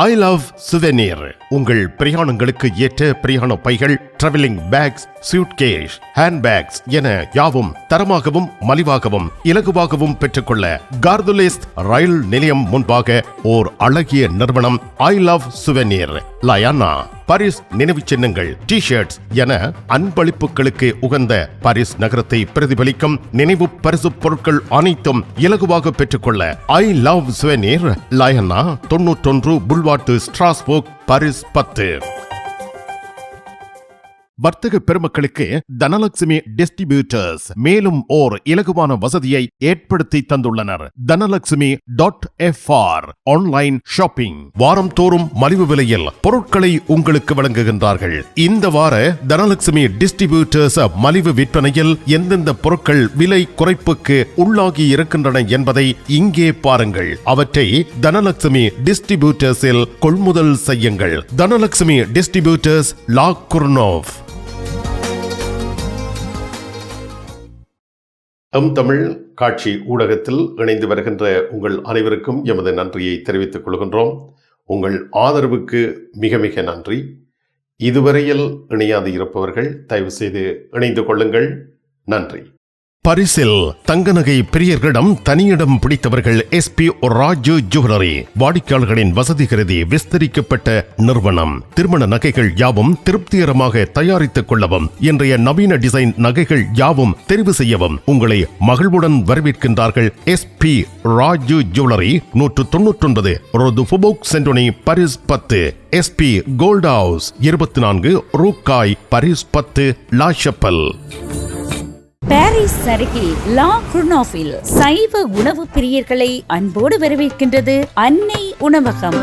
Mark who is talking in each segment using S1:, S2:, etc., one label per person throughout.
S1: ஐ love souvenir. உங்கள் பிரயாணங்களுக்கு ஏற்ற பிரயாண பைகள், டிராவலிங் பேக்ஸ், சூட்கேஸ், ஹேண்ட்பேக்ஸ் என யாவும் தரமாகவும் மலிவாகவும் இலகுவாகவும் பெற்றுக்கொள்ள கார்துலேஸ் ரயில் நிலையம் முன்பாக ஓர் அழகிய நிறுவனம் ஐ லவ் சுவெனீர். லயானா பாரிஸ் நினைவு சின்னங்கள், டி ஷர்ட்ஸ் என அன்பளிப்புகளுக்கு உகந்த பாரிஸ் நகரத்தை பிரதிபலிக்கும் நினைவு பரிசு பொருட்கள் அனைத்தும் இலகுவாக பெற்றுக்கொள்ள ஐ லவ் சுவெனீர், லயானா 91 புல்வார்ட் ஸ்ட்ராஸ்போர்க், பாரிஸ் 10. வர்த்தக பெருமக்களுக்கு தனலட்சுமி டிஸ்ட்ரிபியூட்டர்ஸ் மேலும் ஓர் இலகுவான வசதியை ஏற்படுத்தி தந்துள்ளனர். தனலட்சுமி.fr ஆன்லைன் ஷாப்பிங். வாரம் தோறும் மலிவு விலையில் பொருட்களை உங்களுக்கு வழங்குகின்றார்கள். இந்த வார தனலட்சுமி டிஸ்ட்ரிபியூட்டர்ஸ் மலிவு விற்பனையில் எந்தெந்த பொருட்கள் விலை குறைப்புக்கு உள்ளாகி இருக்கின்றன என்பதை இங்கே பாருங்கள். அவற்றை தனலட்சுமி டிஸ்ட்ரிபியூட்டர்ஸில் கொள்முதல் செய்யுங்கள். தனலட்சுமி டிஸ்ட்ரிபியூட்டர்ஸ், லா குர்னோவ். தமிழ் காட்சி ஊடகத்தில் இணைந்து வருகின்ற உங்கள் அனைவருக்கும் எமது நன்றியை தெரிவித்துக் கொள்கின்றோம். உங்கள் ஆதரவுக்கு மிக மிக நன்றி. இதுவரையில் இணையாது இருப்பவர்கள் தயவு செய்து இணைந்து கொள்ளுங்கள். நன்றி. பரிசில் தங்க நகை பிரியர்களிடம் தனியிடம் பிடித்தவர்கள் SP ராஜு ஜுவல்லரி. வாடிக்கையாளர்களின் வசதி கருதி விஸ்தரிக்கப்பட்ட நிறுவனம். திருமண நகைகள் யாவும் திருப்திகரமாக தயாரித்துக் கொள்ளவும், இன்றைய நவீன டிசைன் நகைகள் யாவும் தெரிவு செய்யவும் உங்களை மகிழ்வுடன் வரவேற்கின்றார்கள். SP Raju jewellery, 199 rue du Faubourg Saint Denis, Paris 10. SP gold house, 24 rue Cail, Paris 10, La Chapelle.
S2: Paris அருகே லா குர்னோவில் சைவ உணவு பிரியர்களை அன்போடு வரவேற்கின்றது அன்னை உணவகம்.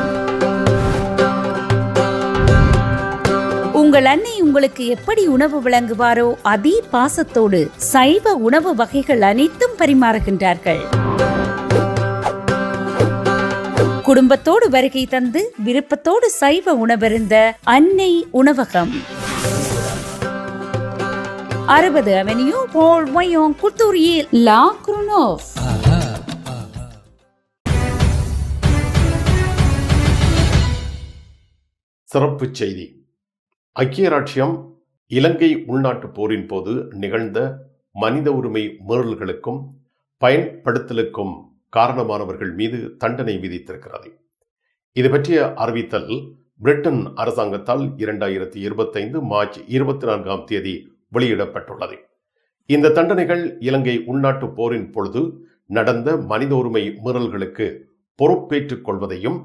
S2: உங்கள் அன்னை உங்களுக்கு எப்படி உணவு வழங்குவாரோ அதே பாசத்தோடு சைவ உணவு வகைகள் அனைத்தும் பரிமாறுகின்றார்கள். குடும்பத்தோடு வருகை தந்து விருப்பத்தோடு சைவ உணவருந்த அன்னை உணவகம். 60 அவென்யூ பால் வயோங், குர்தூரியில், லா குர்னோவ்.
S1: சிறப்பு செய்தி. ஐக்கிய ராச்சியம் இலங்கை உள்நாட்டு போரின் போது நிகழ்ந்த மனித உரிமை மீறல்களுக்கும் பயன்படுத்தலுக்கும் காரணமானவர்கள் மீது தண்டனை விதித்திருக்கிறது. இது பற்றிய அறிவித்தல் பிரிட்டன் அரசாங்கத்தால் 2025 மார்ச் 24 வெளியிடப்பட்டுள்ளது. இந்த தண்டனைகள் இலங்கை உள்நாட்டு போரின் பொழுது நடந்த மனித உரிமை மீறல்களுக்கு பொறுப்பேற்றுக் கொள்வதையும்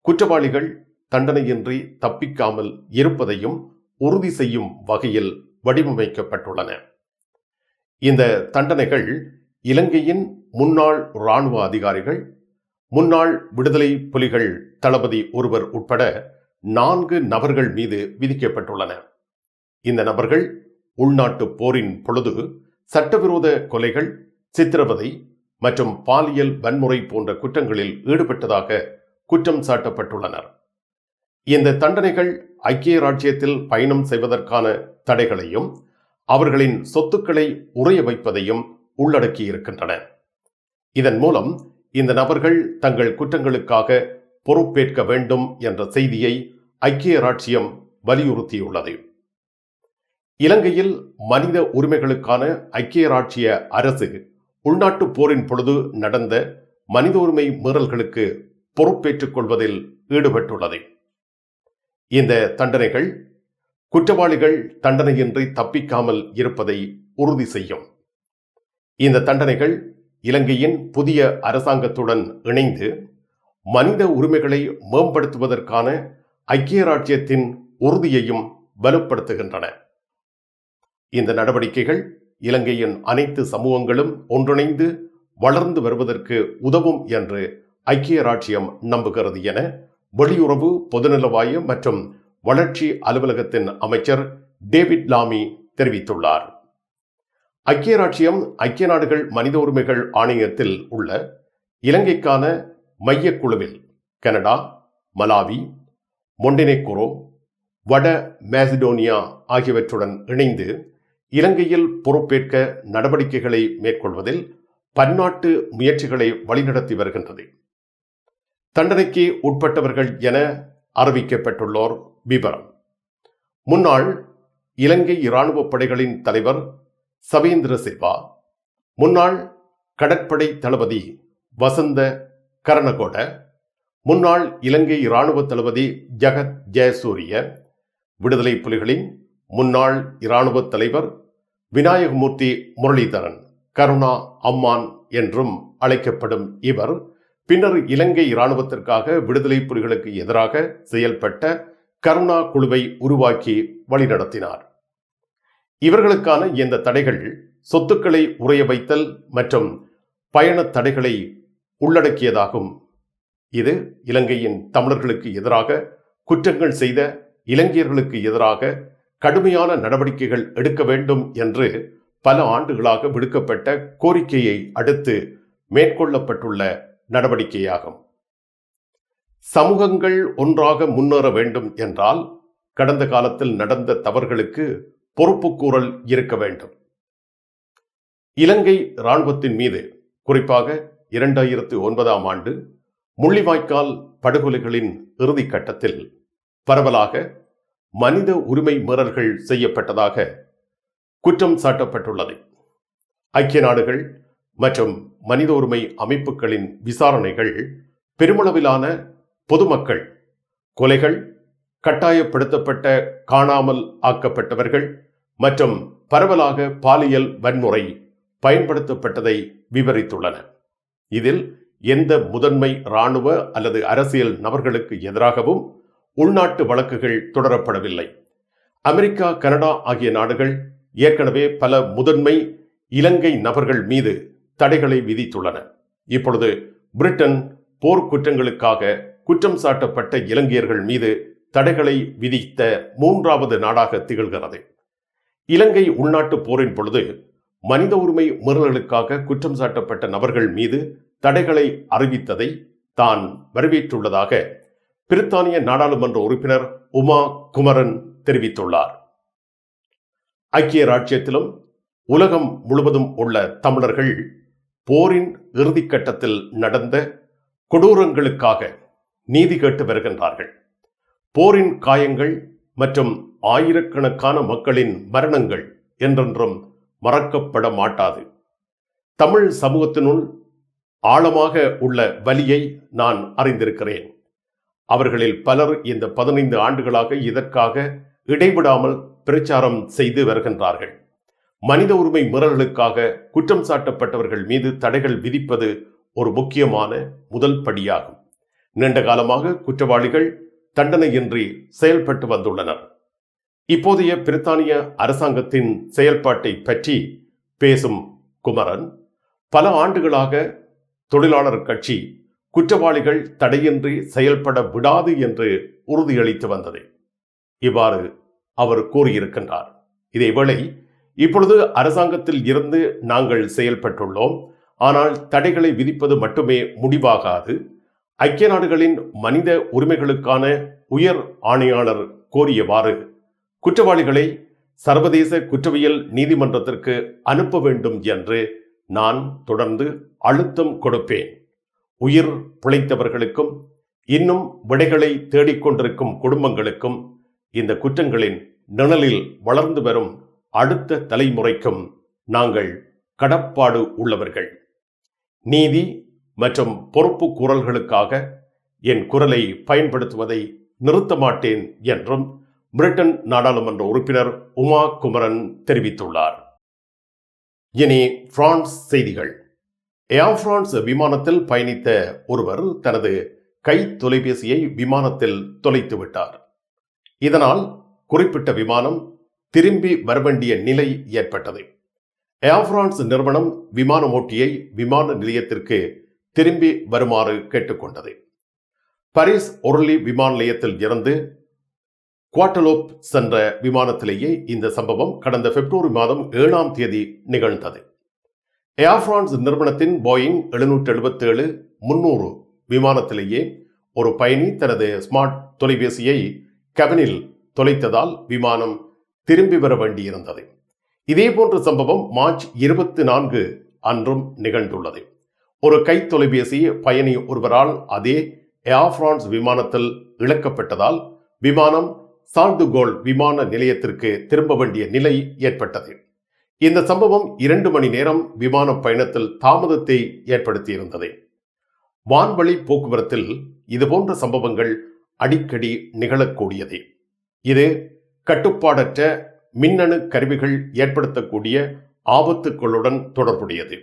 S1: குற்றவாளிகள் தண்டனையின்றி தப்பிக்காமல் இருப்பதையும் உறுதி செய்யும் வகையில் வடிவமைக்கப்பட்டுள்ளன. இந்த தண்டனைகள் இலங்கையின் முன்னாள் இராணுவ அதிகாரிகள், முன்னாள் விடுதலை புலிகள் தளபதி ஒருவர் உட்பட 4 நபர்கள் மீது விதிக்கப்பட்டுள்ளன. இந்த நபர்கள் உள்நாட்டு போரின் பொழுது சட்டவிரோத கொலைகள், சித்திரவதை மற்றும் பாலியல் வன்முறை போன்ற குற்றங்களில் ஈடுபட்டதாக குற்றம் சாட்டப்பட்டுள்ளனர். இந்த தண்டனைகள் ஐக்கிய ராச்சியத்தில் பயணம் செய்வதற்கான தடைகளையும் அவர்களின் சொத்துக்களை உறைய வைப்பதையும் உள்ளடக்கி இருக்கின்றன. இதன் மூலம் இந்த நபர்கள் தங்கள் குற்றங்களுக்காக பொறுப்பேற்க வேண்டும் என்ற செய்தியை ஐக்கிய ராச்சியம் வலியுறுத்தியுள்ளது. இலங்கையில் மனித உரிமைகளுக்கான ஐக்கிய ராச்சிய அரசு உள்நாட்டு போரின் பொழுது நடந்த மனித உரிமை மீறல்களுக்கு பொறுப்பேற்றுக் கொள்வதில் ஈடுபட்டுள்ளது. இந்த தண்டனைகள் குற்றவாளிகள் தண்டனையின்றி தப்பிக்காமல் இருப்பதை உறுதி செய்யும். இந்த தண்டனைகள் இலங்கையின் புதிய அரசாங்கத்துடன் இணைந்து மனித உரிமைகளை மேம்படுத்துவதற்கான ஐக்கிய ராச்சியத்தின் உறுதியையும் வலுப்படுத்துகின்றன. இந்த நடவடிக்கைகள் இலங்கையின் அனைத்து சமூகங்களும் ஒன்றிணைந்து வளர்ந்து வருவதற்கு உதவும் என்று ஐக்கிய ராச்சியம் நம்புகிறது என வெளியுறவு, பொதுநலவாய மற்றும் வளர்ச்சி அலுவலகத்தின் அமைச்சர் டேவிட் லாமி தெரிவித்துள்ளார். ஐக்கிய ராச்சியம் ஐக்கிய நாடுகள் மனித உரிமைகள் ஆணையத்தில் உள்ள இலங்கைக்கான மையக்குழுவில் கனடா, மலாவி, மொண்டெனெக்ரோ, வட மேசிடோனியா ஆகியவற்றுடன் இணைந்து இலங்கையில் பொறுப்பேற்க நடவடிக்கைகளை மேற்கொள்வதில் பன்னாட்டு முயற்சிகளை வழிநடத்தி வருகின்றது. தண்டனைக்கு உட்பட்டவர்கள் என அறிவிக்கப்பட்டுள்ளோர் விபரம். முன்னாள் இலங்கை இராணுவ படைகளின் தலைவர் சவேந்திர சில்வா, முன்னாள் கடற்படை தளபதி வசந்த கரணகோட, முன்னாள் இலங்கை இராணுவ தளபதி ஜகத் ஜெயசூரிய, விடுதலை புலிகளின் முன்னாள் இராணுவ தலைவர் விநாயகமூர்த்தி முரளிதரன் கருணா அம்மான் என்றும் அழைக்கப்படும் இவர் பின்னர் இலங்கை இராணுவத்திற்காக விடுதலை புலிகளுக்கு எதிராக செயல்பட்ட கருணா குழுவை உருவாக்கி வழிநடத்தினார். இவர்களுக்கான இந்த தடைகள் சொத்துக்களை உறைய வைத்தல் மற்றும் பயண தடைகளை உள்ளடக்கியதாகும். இது இலங்கையின் தமிழர்களுக்கு எதிராக குற்றங்கள் செய்த இலங்கையர்களுக்கு எதிராக கடுமையான நடவடிக்கைகள் எடுக்க வேண்டும் என்று பல ஆண்டுகளாக விடுக்கப்பட்ட கோரிக்கையை அடுத்து மேற்கொள்ளப்பட்டுள்ள நடவடிக்கையாகும். சமூகங்கள் ஒன்றாக முன்னேற வேண்டும் என்றால் கடந்த காலத்தில் நடந்த தவறுகளுக்கு பொறுப்புக்கூறல் இருக்க வேண்டும். இலங்கை இராணுவத்தின் மீது குறிப்பாக 2009ஆம் ஆண்டு முள்ளிவாய்க்கால் படுகொலைகளின் இறுதி கட்டத்தில் பரவலாக மனித உரிமை மீறல்கள் செய்யப்பட்டதாக குற்றம் சாட்டப்பட்டுள்ளது. ஐக்கிய நாடுகள் மற்றும் மனித உரிமை அமைப்புகளின் விசாரணைகள் பெருமளவிலான பொதுமக்கள் கொலைகள், கட்டாயப்படுத்தப்பட்ட காணாமல் ஆக்கப்பட்டவர்கள் மற்றும் பரவலாக பாலியல் வன்முறை பயன்படுத்தப்பட்டதை விவரித்துள்ளன. இதில் எந்த முதன்மை இராணுவ அல்லது அரசியல் நபர்களுக்கு எதிராகவும் உள்நாட்டு வழக்குகள் தொடரப்படவில்லை. அமெரிக்கா, கனடா ஆகிய நாடுகள் ஏற்கனவே பல முதன்மை இலங்கை நபர்கள் மீது தடைகளை விதித்துள்ளன. இப்பொழுது பிரிட்டன் போர்க்குற்றங்களுக்காக குற்றம் சாட்டப்பட்ட இலங்கையர்கள் மீது தடைகளை விதித்த 3வது நாடாக திகழ்கிறது. இலங்கை உள்நாட்டு போரின் பொழுது மனித உரிமை மீறல்களுக்காக குற்றம் சாட்டப்பட்ட நபர்கள் மீது தடைகளை அறிவித்ததை தான் வரவேற்றுள்ளதாக பிரித்தானிய நாடாளுமன்ற உறுப்பினர் உமா குமரன் தெரிவித்துள்ளார். ஐக்கிய ராச்சியத்திலும் உலகம் முழுவதும் உள்ள தமிழர்கள் போரின் இறுதிக்கட்டத்தில் நடந்த கொடூரங்களுக்காக நீதி கேட்டு வருகின்றார்கள். போரின் காயங்கள் மற்றும் ஆயிரக்கணக்கான மக்களின் மரணங்கள் என்றென்றும் மறக்கப்பட மாட்டாது. தமிழ் சமூகத்தினுள் ஆழமாக உள்ள வலியை நான் அறிந்திருக்கிறேன். அவர்களில் பலர் இந்த 15 ஆண்டுகளாக இதற்காக இடைவிடாமல் பிரச்சாரம் செய்து வருகின்றார்கள். மனித உரிமை மீறல்களுக்காக குற்றம் சாட்டப்பட்டவர்கள் மீது தடைகள் விதிப்பது ஒரு முக்கியமான முதல் படியாகும். நீண்ட காலமாக குற்றவாளிகள் தண்டனையின்றி செயல்பட்டு வந்துள்ளனர். இப்போதைய பிரித்தானிய அரசாங்கத்தின் செயல்பாட்டை பற்றி பேசும் குமரன், பல ஆண்டுகளாக தொழிலாளர் கட்சி குற்றவாளிகள் தடையின்றி செயல்பட விடாது என்று உறுதியளித்து வந்தது. இவ்வாறு அவர் கூறியிருக்கின்றார். இதேவேளை இப்பொழுது அரசாங்கத்தில் இருந்து நாங்கள் செயல்பட்டுள்ளோம். ஆனால் தடைகளை விதிப்பது மட்டுமே முடிவாகாது. ஐக்கிய நாடுகளின் மனித உரிமைகளுக்கான உயர் ஆணையாளர் கோரியவாறு குற்றவாளிகளை சர்வதேச குற்றவியல் நீதிமன்றத்திற்கு அனுப்ப வேண்டும் என்று நான் தொடர்ந்து அழுத்தம் கொடுப்பேன். உயிர் பிழைத்தவர்களுக்கும் இன்னும் விடைகளை தேடிக்கொண்டிருக்கும் குடும்பங்களுக்கும் இந்த குற்றங்களின் நிழலில் வளர்ந்து வரும் அடுத்த தலைமுறைக்கும் நாங்கள் கடப்பாடு உள்ளவர்கள். நீதி மற்றும் பொறுப்பு குரல்களுக்காக என் குரலை பயன்படுத்துவதை நிறுத்த மாட்டேன் என்றும் பிரிட்டன் நாடாளுமன்ற உறுப்பினர் உமா குமரன் தெரிவித்துள்ளார். இனி பிரான்ஸ் செய்திகள். ஏர் பிரான்ஸ் விமானத்தில் பயணித்த ஒருவர் தனது கை தொலைபேசியை விமானத்தில் தொலைத்து விட்டார். இதனால் குறிப்பிட்ட விமானம் திரும்பி வரவேண்டிய நிலை ஏற்பட்டது. ஏர் பிரான்ஸ் நிறுவனம் விமான ஓட்டியை விமான நிலையத்திற்கு திரும்பி வருமாறு கேட்டுக்கொண்டது. பாரிஸ் ஒர்லி விமான நிலையத்தில் இருந்து குவாட்டலோப் சென்ற விமானத்திலேயே இந்த சம்பவம் கடந்த பிப்ரவரி மாதம் 7ஆம் தேதி நிகழ்ந்தது. ஏர் பிரான்ஸ் நிறுவனத்தின் போயிங் 777-300 விமானத்திலேயே ஒரு பயணி தனது ஸ்மார்ட் தொலைபேசியை கெபினில் தொலைத்ததால் விமானம் திரும்பி வர வேண்டியிருந்தது. இதேபோன்ற சம்பவம் மார்ச் 24 அன்றும் நிகழ்ந்துள்ளது. ஒரு கை தொலைபேசி பயணி ஒருவரால் அதே ஏர் பிரான்ஸ் விமானத்தில் இழக்கப்பட்டதால் விமானம் சார்ல்துகோல் விமான நிலையத்திற்கு திரும்ப வேண்டிய நிலை ஏற்பட்டது. இந்த சம்பவம் 2 மணி நேரம் விமான பயணத்தில் தாமதத்தை ஏற்படுத்தியிருந்தது. வான்வழி போக்குவரத்தில் இதுபோன்ற சம்பவங்கள் அடிக்கடி நிகழக்கூடியது. இது கட்டுப்பாடற்ற மின்னணு கருவிகள் ஏற்படுத்தக்கூடிய ஆபத்துக்களுடன் தொடர்புடையது.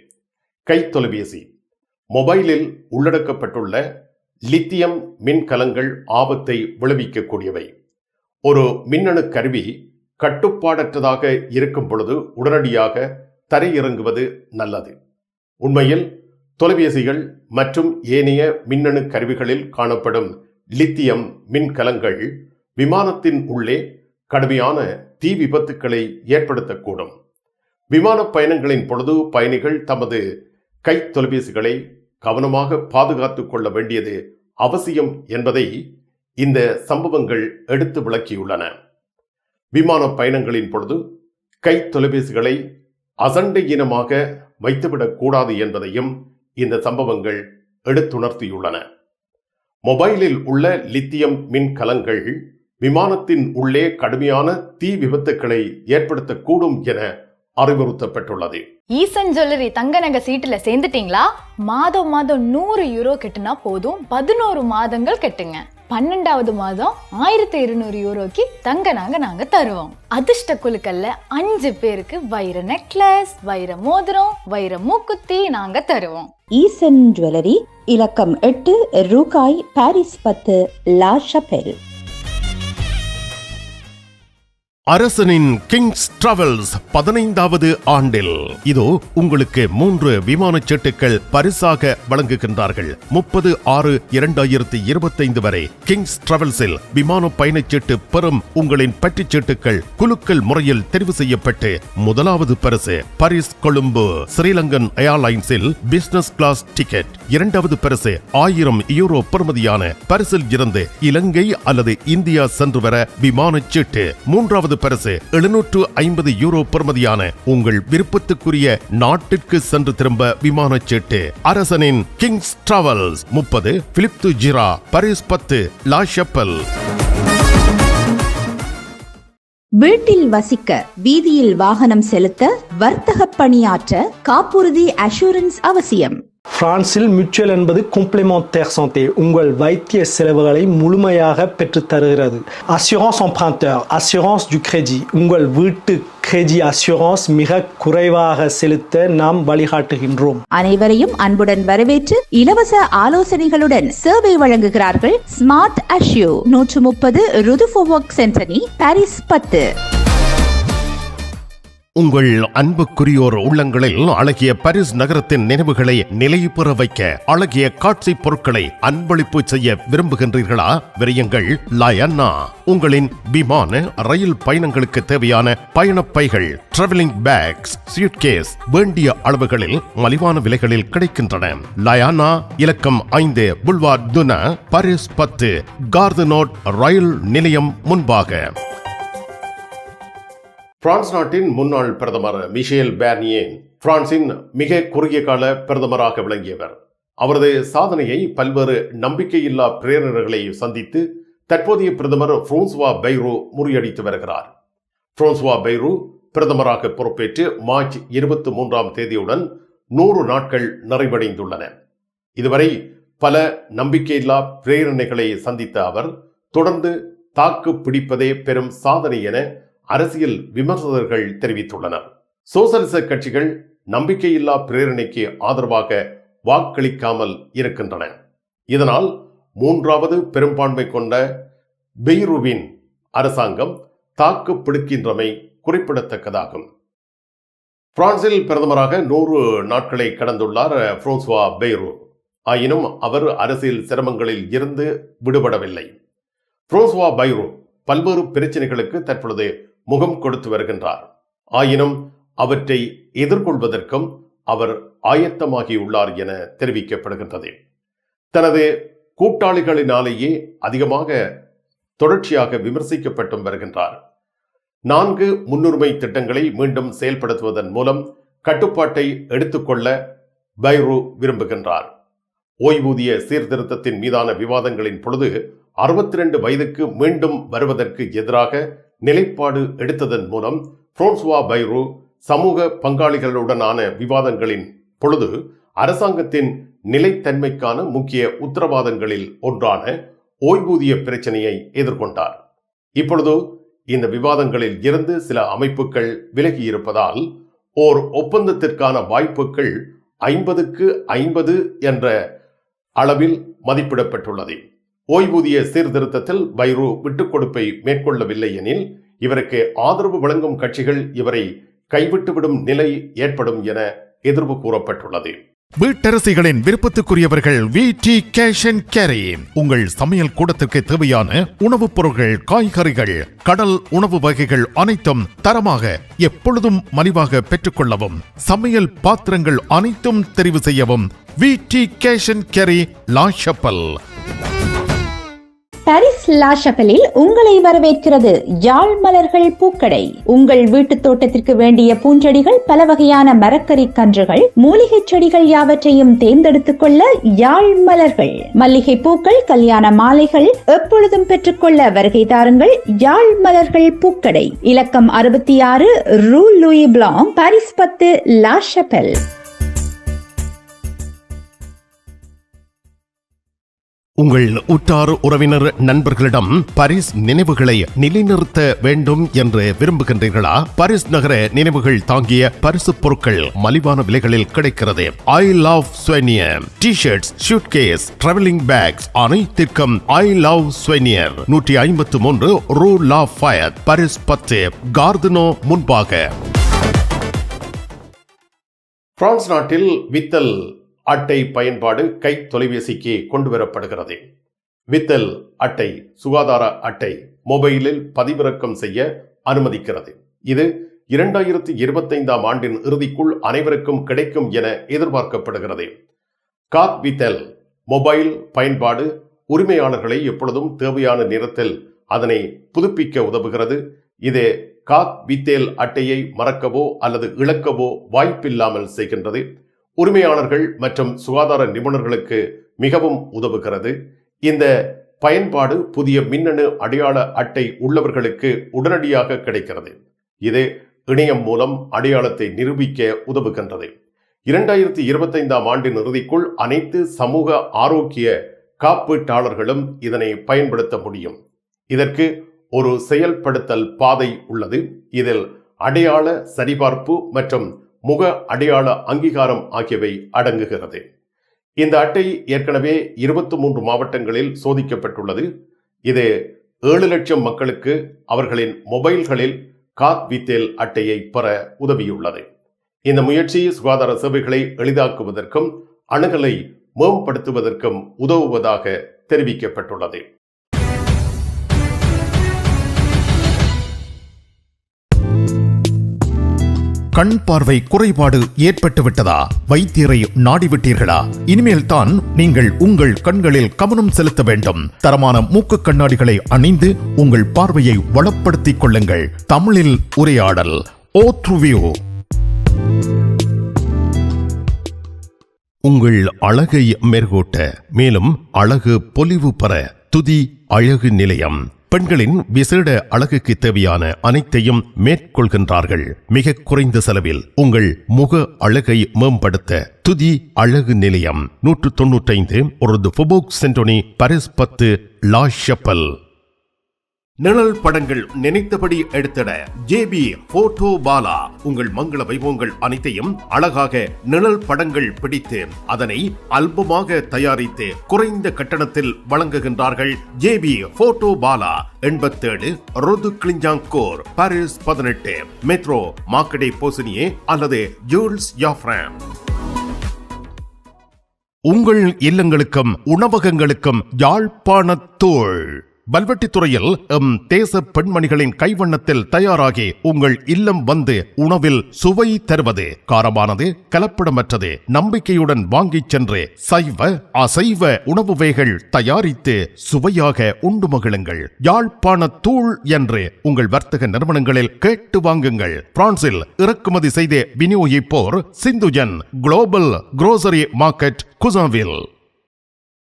S1: கைத்தொலைபேசி, மொபைலில் உள்ளடக்கப்பட்டுள்ள லித்தியம் மின்கலங்கள் ஆபத்தை விளைவிக்கக்கூடியவை. ஒரு மின்னணு கருவி கட்டுப்பாடற்றதாக இருக்கும் பொழுது உடனடியாக தரையிறங்குவது நல்லது. உண்மையில் தொலைபேசிகள் மற்றும் ஏனைய மின்னணு கருவிகளில் காணப்படும் லித்தியம் மின்கலங்கள் விமானத்தின் உள்ளே கடுமையான தீ விபத்துக்களை ஏற்படுத்தக்கூடும். விமான பயணங்களின் பொழுது பயணிகள் தமது கை தொலைபேசிகளை கவனமாக பாதுகாத்துக் கொள்ள வேண்டியது அவசியம் என்பதை இந்த சம்பவங்கள் எடுத்து விளக்கியுள்ளன. விமான பயணங்களின் பொழுது கை தொலைபேசிகளை அசண்டையினமாக வைத்துவிடக் கூடாது என்பதையும் இந்த சம்பவங்கள் எடுத்துணர்த்தியுள்ளன. மொபைலில் உள்ள லித்தியம் மின்கலங்கள் விமானத்தின் உள்ளே கடுமையான தீ விபத்துக்களை ஏற்படுத்தக்கூடும் என அறிவுறுத்தப்பட்டுள்ளது.
S3: ஈசன் ஜுவல்லரி தங்க நகை சீட்டுல சேர்ந்துட்டீங்களா? மாதம் 100 யூரோ கட்டினா போதும், 11 மாதங்கள் கட்டுங்க. 12வது மாதம் 1200 யூரோக்கு தங்க நகை நாங்க தருவோம். அதிர்ஷ்ட குலுக்கல்ல 5 பேருக்கு வைர நெக்லஸ், வைர மோதிரம், வைர மூக்குத்தி நாங்க தருவோம்.
S2: ஈசன் ஜுவல்லரி, இலக்கம் 8, ரூகாய், பாரிஸ் 10, லா ஷபெல்.
S1: அரசனின் கிங்ஸ் டிராவல்ஸ் 15வது ஆண்டில் இதோ உங்களுக்கு 3 விமானச் சீட்டுகள் பரிசாக வழங்குகின்றார்கள். 30/6/2025 வரை கிங்ஸ் டிராவல்ஸில் விமான பயணச்சீட்டு பெறும் உங்களின் பற்றுச்சீட்டுகள் குலுக்கல் முறையில் தெரிவு செய்யப்பட்டு முதலாவது பரிசு பாரிஸ் கொழும்பு ஸ்ரீலங்கன் ஏர்லைன்ஸில் பிசினஸ் கிளாஸ் டிக்கெட், 2வது பரிசு 1000 யூரோ பெறுமதியான பரிசில் இருந்து இலங்கை அல்லது இந்தியா சென்று வர விமானச் சீட்டு, 3வது பரிசு 750 யூரோ பெறுமதியான உங்கள் விருப்பத்துக்குரிய நாட்டிற்கு சென்று திரும்ப விமானச் சீட்டு. அரசனின் கிங்ஸ் டிராவல்ஸ் 30 பிலிப் து ஜிரா, பாரிஸ் 10, லா ஷப்பல்.
S2: வீட்டில் வசிக்க, வீதியில் வாகனம் செலுத்த, வர்த்தக பணியாற்ற காப்புறுதி அஷூரன்ஸ் அவசியம்.
S4: பிரான்சில் மியூச்சுவல் என்பது காம்ப்ளிமெண்டாire santé, உங்கள் வைத்திய செலவுகளை முழுமையாக பெற்றுத் தருகிறது. Assurance emprunteur, assurance du crédit, உங்கள் வீட்டு கிரெடிட் அஷூரன்ஸ் மிக குறைவாக செலுத்த நாம் வழிகாட்டுகின்றோம்.
S2: அனைவரையும் அன்புடன் வரவேற்று இலவச ஆலோசனைகளுடன் சேவை வழங்குகிறார்கள் ஸ்மார்ட் அஷ்யூ, 130 ருதுஃபோவொக் சென்டனி, பாரிஸ் 10.
S1: உங்கள் அன்புக்குரியோர் உள்ளங்களில் அழகிய பாரிஸ் நகரத்தின் நினைவுகளை நிலைபெற வைக்க அழகிய காட்சி பொருட்களை அன்பளிப்பு செய்ய விரும்புகின்றீர்களா? விரையுங்கள் லயன்னா. உங்களின் விமான ரயில் பயணங்களுக்கு தேவையான பயணப்பைகள், டிராவலிங் பேக்ஸ், சூட்கேஸ் வேண்டிய அளவுகளில் மலிவான விலைகளில் கிடைக்கின்றன. லயானா, இலக்கம் 5 புல்வார்ட் துனா, பாரிஸ் 10, கார் து நோர்ட் ரயில் நிலையம் முன்பாக. பிரான்ஸ் நாட்டின் முன்னாள் பிரதமர் மிஷேல் பார்னியே பிரான்சின் மிக குறுகிய கால பிரதமராக விளங்கியவர். அவரது சாதனையை பல்வேறு நம்பிக்கையில்லா பிரேரர்களை சந்தித்து தற்போதைய பிரதமர் பிரான்சுவா பைரோ முறியடித்து வருகிறார். பிரான்சுவா பைரோ பிரதமராக பொறுப்பேற்று மார்ச் 23ஆம் தேதியுடன் 100 நாட்கள் நிறைவடைந்துள்ளன. இதுவரை பல நம்பிக்கையில்லா பிரேரணைகளை சந்தித்த அவர் தொடர்ந்து தாக்கு பிடிப்பதே பெரும் சாதனை என அரசியல் விமர்சகர்கள் தெரிவித்துள்ளனர். சோசலிச கட்சிகள் நம்பிக்கையில்லா பிரேரணைக்கு ஆதரவாக வாக்களிக்காமல் இருக்கின்றன. இதனால் 3வது பெரும்பான்மை கொண்ட பெய்ரூவின் அரசாங்கம் தாக்கு பிடிக்கின்றமை குறிப்பிடத்தக்கதாகும். பிரான்சில் பிரதமராக 100 நாட்களை கடந்துள்ளார் பிரான்சுவா பைரோ. ஆயினும் அவர் அரசியல் சிரமங்களில் இருந்து விடுபடவில்லை. பிரான்சுவா பைரோ பல்வேறு பிரச்சனைகளுக்கு தற்பொழுது முகம் கொடுத்து வருகின்றார். ஆயினும் அவற்றை எதிர்கொள்வதற்கும் அவர் ஆயத்தமாகியுள்ளார் என தெரிவிக்கப்படுகின்றது. தனது கூட்டாளிகளினாலேயே அதிகமாக தொடர்ச்சியாக விமர்சிக்கப்பட்டும் வருகின்றார். 4 முன்னுரிமை திட்டங்களை மீண்டும் செயல்படுத்துவதன் மூலம் கட்டுப்பாட்டை எடுத்துக்கொள்ள பைரோ விரும்புகின்றார். ஓய்வூதிய சீர்திருத்தத்தின் மீதான விவாதங்களின் பொழுது 62 வயதுக்கு மீண்டும் வருவதற்கு எதிராக நிலைப்பாடு எடுத்ததன் மூலம் பிரான்சுவா பைரோ சமூக பங்காளிகளுடனான விவாதங்களின் பொழுது அரசாங்கத்தின் நிலைத்தன்மைக்கான முக்கிய உத்தரவாதங்களில் ஒன்றான ஓய்வூதிய பிரச்சனையை எதிர்கொண்டார். இப்பொழுது இந்த விவாதங்களில் இருந்து சில அமைப்புகள் விலகியிருப்பதால் ஓர் ஒப்பந்தத்திற்கான வாய்ப்புகள் 50-50 என்ற அளவில் மதிப்பிடப்பட்டுள்ளது. ஓய்வூதிய சீர்திருத்தத்தில் பைரோ விட்டுக் கொடுப்பை மேற்கொள்ளவில்லை எனில் இவருக்கு ஆதரவு வழங்கும் கட்சிகள் இவரை கைவிட்டுவிடும் நிலை ஏற்படும் என எதிர்வு கூறப்பட்டுள்ளது.
S5: வீட்டரசிகளின் விருப்பத்துக்குரியவர்கள் விடி கேஷ் அண்ட் கேரி. உங்கள் சமையல் கூடத்திற்கு தேவையான உணவுப் பொருட்கள், காய்கறிகள், கடல் உணவு வகைகள் அனைத்தும் தரமாக எப்பொழுதும் மலிவாக பெற்றுக்கொள்ளவும், சமையல் பாத்திரங்கள் அனைத்தும் தெரிவு செய்யவும் VD cash and carry, La Chapelle.
S2: Paris La ஷப்பலில் உங்களை வரவேற்கிறது யாழ் மலர்கள் பூக்கடை. உங்கள் வீட்டு தோட்டத்திற்கு வேண்டிய பூஞ்செடிகள், பல வகையான மரக்கறி கன்றுகள், மூலிகை செடிகள் யாவற்றையும் தேர்ந்தெடுத்துக் கொள்ள யாழ் மலர்கள். மல்லிகை பூக்கள், கல்யாண மாலைகள் எப்பொழுதும் பெற்றுக்கொள்ள வருகை தாருங்கள் யாழ் மலர்கள் பூக்கடை. இலக்கம் 66 ரூ லூயி பிளாங், பாரிஸ் 10, லா ஷப்பல்.
S5: உங்கள் உற்றார் உறவினர் நண்பர்களிடம் பாரிஸ் நினைவுகளை நிலைநிறுத்த வேண்டும் என்று விரும்புகின்றீர்களா? பாரிஸ் நகர நினைவுகள் தாங்கிய பரிசு பொருட்கள் மலிவான விலைகளில் கிடைக்கிறது. I love souvenir T-shirts, suitcase, travelling packs அனைத்திற்கும் ஐ லவ் ஸ்வெனியர். 153 ரூ லா ஃபயத், பாரிஸ் 10, கார்தனோ முன்பாக.
S1: பிரான்ஸ் நாட்டில் வித்தல் அட்டை பயன்பாடு கை தொலைபேசிக்கு கொண்டு வரப்படுகிறது. வித்தல் அட்டை சுகாதார அட்டை மொபைலில் பதிவிறக்கம் செய்ய அனுமதிக்கிறது. இது 2025ஆம் ஆண்டின் இறுதிக்குள் அனைவருக்கும் கிடைக்கும் என எதிர்பார்க்கப்படுகிறது. காத் வித்தல் மொபைல் பயன்பாடு உரிமையாளர்களை எப்பொழுதும் தேவையான நேரத்தில் அதனை புதுப்பிக்க உதவுகிறது. இது காத் வித்தேல் அட்டையை மறக்கவோ அல்லது இழக்கவோ வாய்ப்பில்லாமல் செய்கின்றது. உரிமையாளர்கள் மற்றும் சுகாதார நிபுணர்களுக்கு மிகவும் உதவுகிறது. இந்த பயன்பாடு புதிய மின்னணு அடையாள அட்டை உள்ளவர்களுக்கு உடனடியாக கிடைக்கிறது. இது இணையம் மூலம் அடையாளத்தை நிரூபிக்க உதவுகின்றது. 2025ஆம் ஆண்டின் இறுதிக்குள் அனைத்து சமூக ஆரோக்கிய காப்பீட்டாளர்களும் இதனை பயன்படுத்த முடியும். இதற்கு ஒரு செயல்படுத்தல் பாதை உள்ளது. இதில் அடையாள சரிபார்ப்பு மற்றும் முக அடையாள அங்கீகாரம் ஆகியவை அடங்குகிறது. இந்த அட்டை ஏற்கனவே 23 மாவட்டங்களில் சோதிக்கப்பட்டுள்ளது. இது 7 லட்சம் மக்களுக்கு அவர்களின் மொபைல்களில் காத் வித்தேல் அட்டையை பெற உதவியுள்ளது. இந்த முயற்சி சுகாதார சேவைகளை எளிதாக்குவதற்கும் அணுகலை மேம்படுத்துவதற்கும் உதவுவதாக தெரிவிக்கப்பட்டுள்ளது.
S5: கண் பார்வை குறைபாடு ஏற்பட்டு விட்டதா? வைத்தியரை நாடிவிட்டீர்களா? இனிமேல் தான் நீங்கள் உங்கள் கண்களில் கவனம் செலுத்த வேண்டும். தரமான மூக்கு கண்ணாடிகளை அணிந்து உங்கள் பார்வையை வளப்படுத்திக் கொள்ளுங்கள். தமிழில் உரையாடல் ஓத்ருவியோ. உங்கள் அழகை மெருகூட்ட, மேலும் அழகு பொலிவு பெற துதி அழகு நிலையம். பெண்களின் விசேட அழகுக்கு தேவையான அனைத்தையும் மேற்கொள்கின்றார்கள். மிக குறைந்த செலவில் உங்கள் முக அழகை மேம்படுத்த துதி அழகு நிலையம். 195 ஒரு ஃபோபோக் சென்டோனி, பாரிஸ் 10, லா ஷப்பல். நிழல் படங்கள் நினைத்தபடி எடுத்திட ஜேபி போட்டோ பாலா. உங்கள் மங்கள வைபவங்கள் அனைத்தையும் அழகாக நிழல் படங்கள் பிடித்து அதனை ஆல்பமாக தயாரித்து குறைந்த கட்டணத்தில் வழங்குகின்றார்கள். JP photo Bala 87 rue de Clignancourt, Paris 18, metro Marcadet Poissonniers அல்லது ஜூல்ஸ் யாஃப்ரான். உங்கள் இல்லங்களுக்கும் உணவகங்களுக்கும் யாழ்ப்பாணத்தூள் பல்வெட்டித்துறையில் தேச பெண்மணிகளின் கைவண்ணத்தில் தயாராகி உங்கள் இல்லம் வந்து உணவில் சுவை தருவது. காரமானது, கலப்படமற்றது, நம்பிக்கையுடன் வாங்கிச் சென்று சைவ அசைவ உணவு வகைகள் தயாரித்து சுவையாக உண்டு மகிழுங்கள். யாழ்ப்பாணத்தூள் என்று உங்கள் வர்த்தக நிறுவனங்களில் கேட்டு வாங்குங்கள். பிரான்சில் இறக்குமதி செய்து விநியோகிப்போர் சிந்துஜன் குளோபல் குரோசரி மார்க்கெட், குசாவில்.